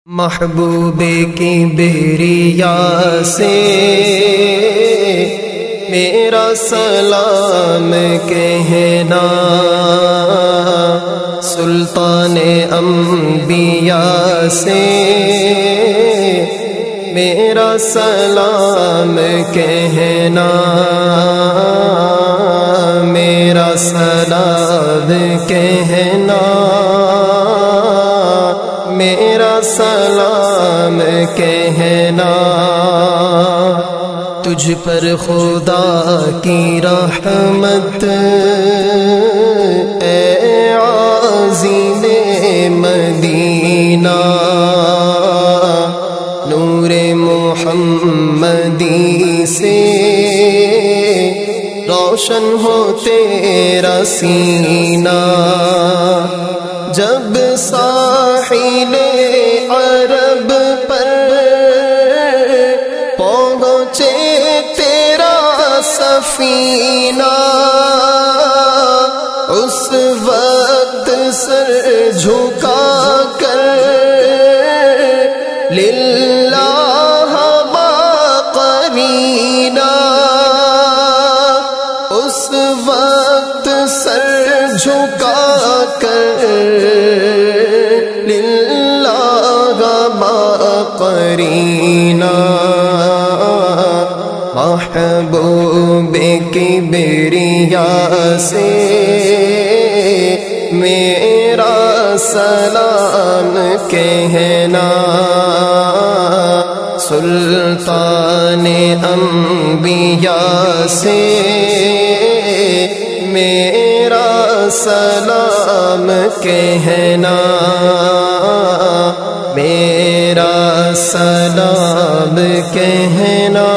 محبوب کی بحریہ سے میرا سلام کہنا، سلطان انبیاء سے میرا سلام کہنا، میرا سلام کہنا، میرا سلام کہنا، تجھ پر خدا کی رحمت اے عظیم مدینہ، نور محمدی سے روشن ہو تیرا سینہ، جب ساحل عرب پر پہنچے تیرا سفینہ، اس وقت سر جھکا کر للہ باقرینہ، اس وقت سر جھکا کر للہ باقرینہ، محبوب کبریا سے میرا سلام کہنا، سلطان انبیاء سے میرا سلام کہنا، میرا سلام کہنا،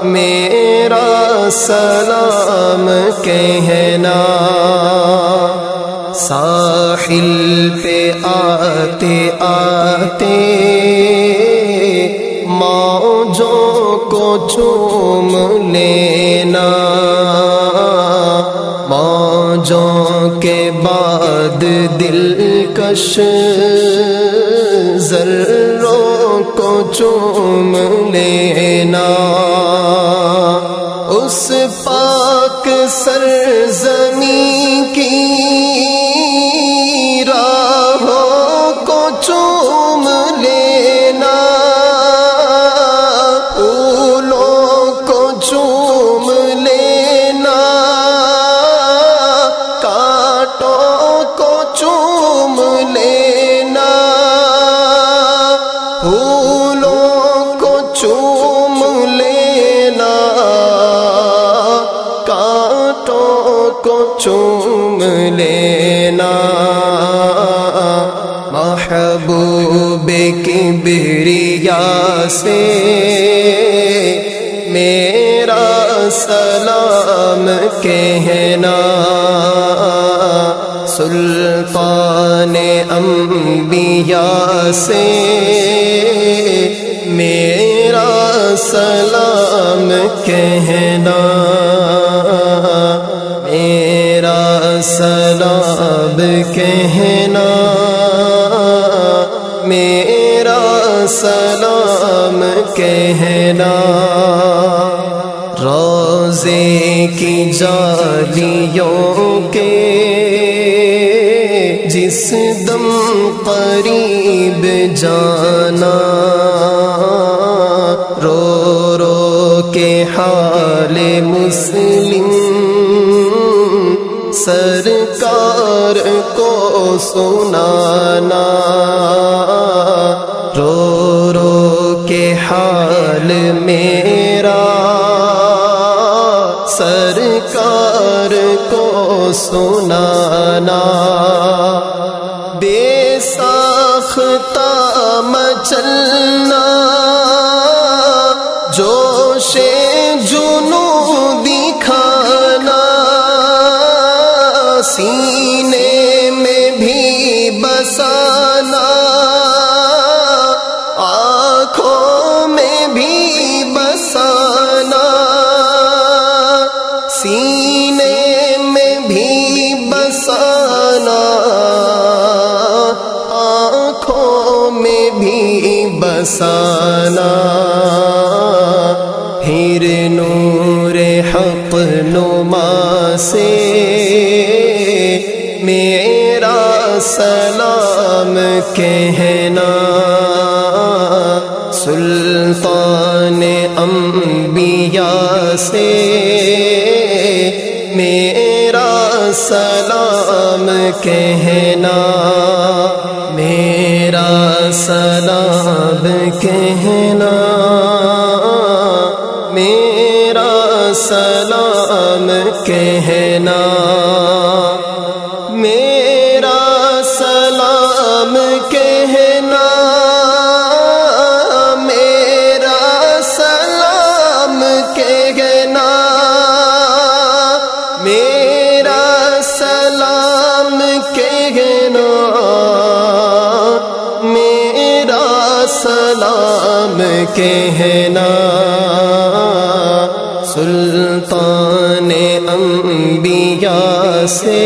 میرا سلام کہنا، ساحل پہ آتے آتے موجوں کو چوم لینا، موجوں کے بعد دلکش ذروں کو چوم لینا، اس پاک سرزمین کی راہوں کو چوم لینا، پھولوں کو چوم لینا، کانٹوں کو چوم لینا، پھولوں کو چوم لینا، کانٹوں کو چوم لینا، محبوب کبریا سے میرا سلام کہنا، سلطان انبیاء سے میرا سلام کہنا، میرا سلام کہنا، میرا سلام کہنا، روضے کی جالیوں کے جس دم قریب جانا، رو رو کے حال مسلم سرکار کو سنانا، رو رو کے حال میرا سرکار کو سنانا، بے ساختہ مچلنا، جوش جنوں دکھانا، سینے میں بھی بسانا، آنکھوں میں بھی بسانا، سینے میں بھی بسانا، آنکھوں بسانا، پھر نور حق نما سے میرا سلام کہنا، سلطان انبیاء سے میرا سلام کہنا، میرا سلام کہنا، میرا سلام کہنا، میرا سلام کہنا، میرا سلام کہنا، میرا سلام کہنا، میرا سلام کہنا، سلطان انبیاء سے